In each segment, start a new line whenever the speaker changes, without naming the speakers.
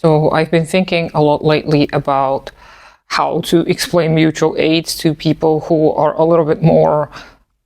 So I've been thinking a lot lately about how to explain mutual aid to people who are a little bit more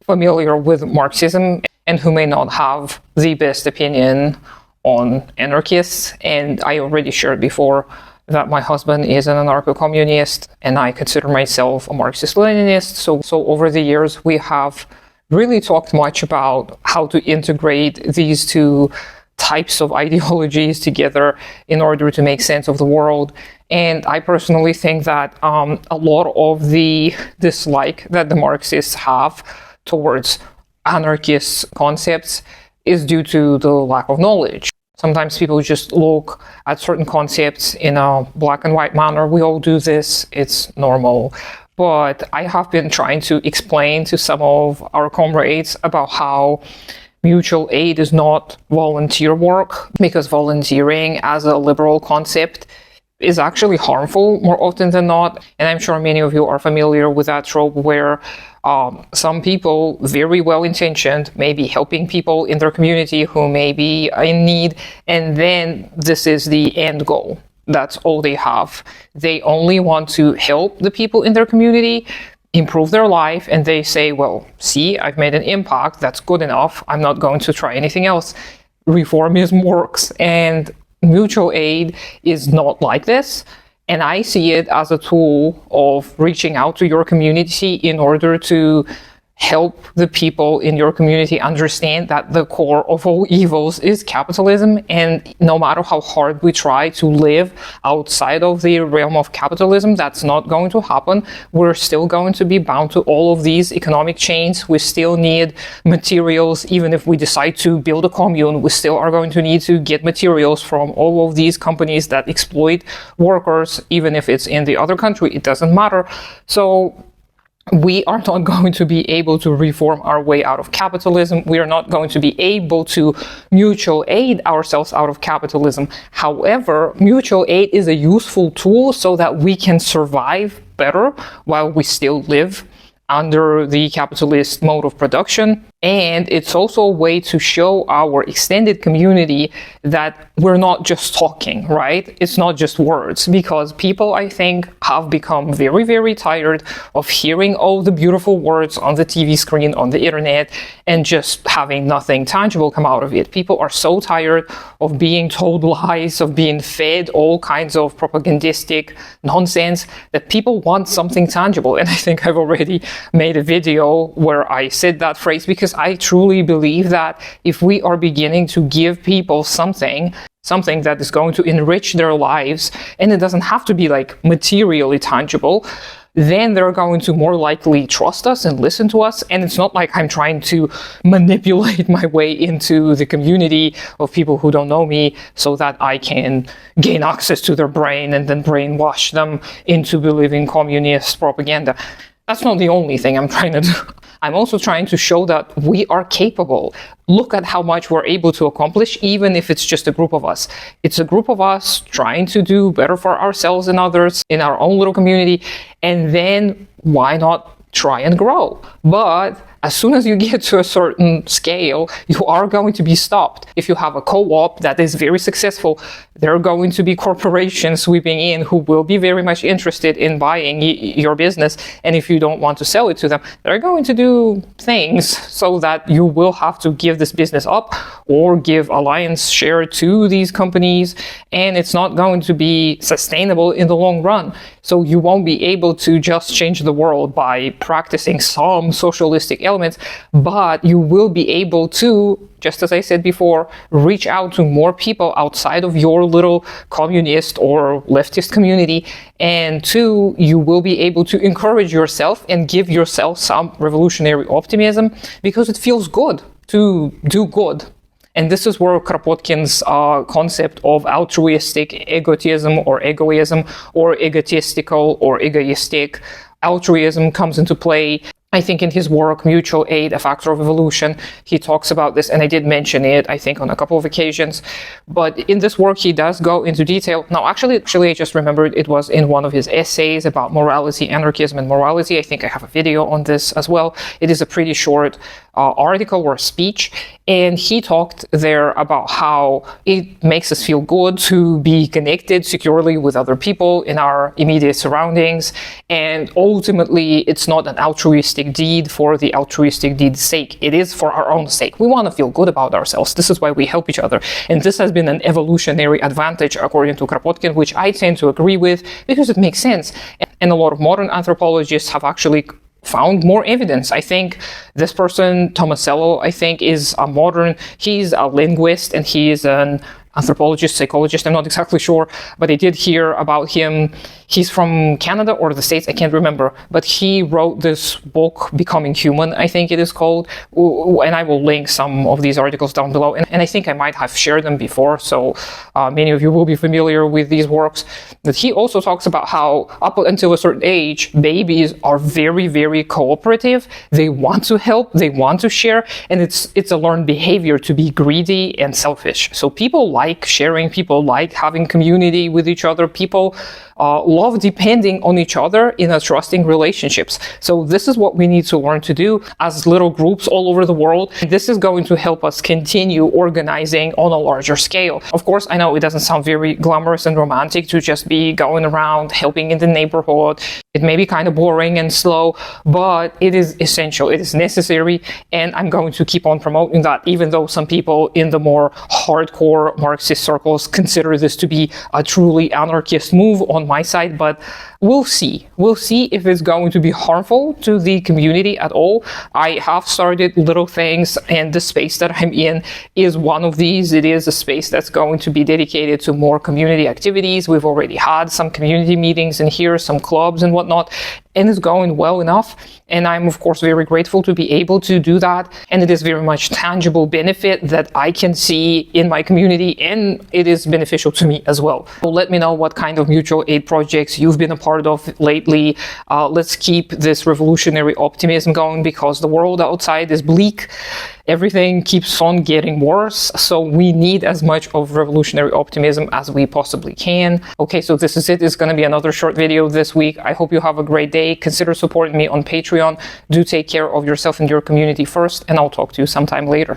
familiar with Marxism and who may not have the best opinion on anarchists. And I already shared before that my husband is an anarcho-communist and I consider myself a Marxist-Leninist. So over the years, we have really talked much about how to integrate these two types of ideologies together in order to make sense of the world. And I personally think that a lot of the dislike that the Marxists have towards anarchist concepts is due to the lack of knowledge. Sometimes people just look at certain concepts in a black and white manner. We all do this, it's normal. But I have been trying to explain to some of our comrades about how mutual aid is not volunteer work, because volunteering as a liberal concept is actually harmful more often than not. And I'm sure many of you are familiar with that trope where some people, very well-intentioned, may be helping people in their community who may be in need, and then this is the end goal. That's all they have. They only want to help the people in their community improve their life, and they say, well, see, I've made an impact, that's good enough, I'm not going to try anything else. Reformism works, and mutual aid is not like this. And I see it as a tool of reaching out to your community in order to help the people in your community understand that the core of all evils is capitalism, and no matter how hard we try to live outside of the realm of capitalism, that's not going to happen. We're still going to be bound to all of these economic chains. We still need materials. Even if we decide to build a commune, we still are going to need to get materials from all of these companies that exploit workers. Even if it's in the other country, it doesn't matter. So we are not going to be able to reform our way out of capitalism. We are not going to be able to mutual aid ourselves out of capitalism. However, mutual aid is a useful tool so that we can survive better while we still live under the capitalist mode of production. And it's also a way to show our extended community that we're not just talking, right? It's not just words, because people, I think, have become very, very tired of hearing all the beautiful words on the TV screen, on the internet, and just having nothing tangible come out of it. People are so tired of being told lies, of being fed all kinds of propagandistic nonsense, that people want something tangible. And I think I've already made a video where I said that phrase, because I truly believe that if we are beginning to give people something that is going to enrich their lives, and it doesn't have to be like materially tangible, then they're going to more likely trust us and listen to us. And it's not like I'm trying to manipulate my way into the community of people who don't know me so that I can gain access to their brain and then brainwash them into believing communist propaganda. That's not the only thing I'm trying to do. I'm also trying to show that we are capable. Look at how much we're able to accomplish, even if it's just a group of us. It's a group of us trying to do better for ourselves and others in our own little community. And then why not try and grow? But as soon as you get to a certain scale, you are going to be stopped. If you have a co-op that is very successful, there are going to be corporations sweeping in who will be very much interested in buying your business. And if you don't want to sell it to them, they're going to do things so that you will have to give this business up or give a lion's share to these companies. And it's not going to be sustainable in the long run. So you won't be able to just change the world by practicing some socialistic elements, but you will be able to, just as I said before, reach out to more people outside of your little communist or leftist community. And two, you will be able to encourage yourself and give yourself some revolutionary optimism, because it feels good to do good. And this is where Kropotkin's concept of altruistic egotism or egoism, or egotistical or egoistic altruism comes into play. I think in his work, Mutual Aid, A Factor of Evolution, he talks about this, and I did mention it, I think, on a couple of occasions. But in this work, he does go into detail. Now, actually, I just remembered it was in one of his essays about morality, anarchism, and morality. I think I have a video on this as well. It is a pretty short article or speech, and he talked there about how it makes us feel good to be connected securely with other people in our immediate surroundings, and ultimately it's not an altruistic deed for the altruistic deed's sake. It is for our own sake. We want to feel good about ourselves. This is why we help each other, and this has been an evolutionary advantage according to Kropotkin, which I tend to agree with because it makes sense. And a lot of modern anthropologists have actually found more evidence. I think this person, Tomasello, I think is a modern, he's a linguist and he is an anthropologist, psychologist, I'm not exactly sure, but I did hear about him. He's from Canada or the States, I can't remember, but he wrote this book, Becoming Human, I think it is called, and I will link some of these articles down below, and I think I might have shared them before, so many of you will be familiar with these works. But he also talks about how up until a certain age, babies are very, very cooperative. They want to help, they want to share, and it's a learned behavior to be greedy and selfish. So people like sharing, people like having community with each other, people love depending on each other in a trusting relationships. So this is what we need to learn to do as little groups all over the world. This is going to help us continue organizing on a larger scale. Of course, I know it doesn't sound very glamorous and romantic to just be going around helping in the neighborhood. It may be kind of boring and slow, but it is essential, it is necessary, and I'm going to keep on promoting that, even though some people in the more hardcore Marxist circles consider this to be a truly anarchist move on my side, but we'll see. We'll see if it's going to be harmful to the community at all. I have started little things, and the space that I'm in is one of these. It is a space that's going to be dedicated to more community activities. We've already had some community meetings in here, some clubs and whatnot, and it's going well enough. And I'm, of course, very grateful to be able to do that. And it is very much tangible benefit that I can see in my community, and it is beneficial to me as well. So let me know what kind of mutual aid projects you've been a part of lately. Let's keep this revolutionary optimism going, because the world outside is bleak. Everything keeps on getting worse, so we need as much of revolutionary optimism as we possibly can. Okay, so this is it. It's going to be another short video this week. I hope you have a great day. Consider supporting me on Patreon. Do take care of yourself and your community first, and I'll talk to you sometime later.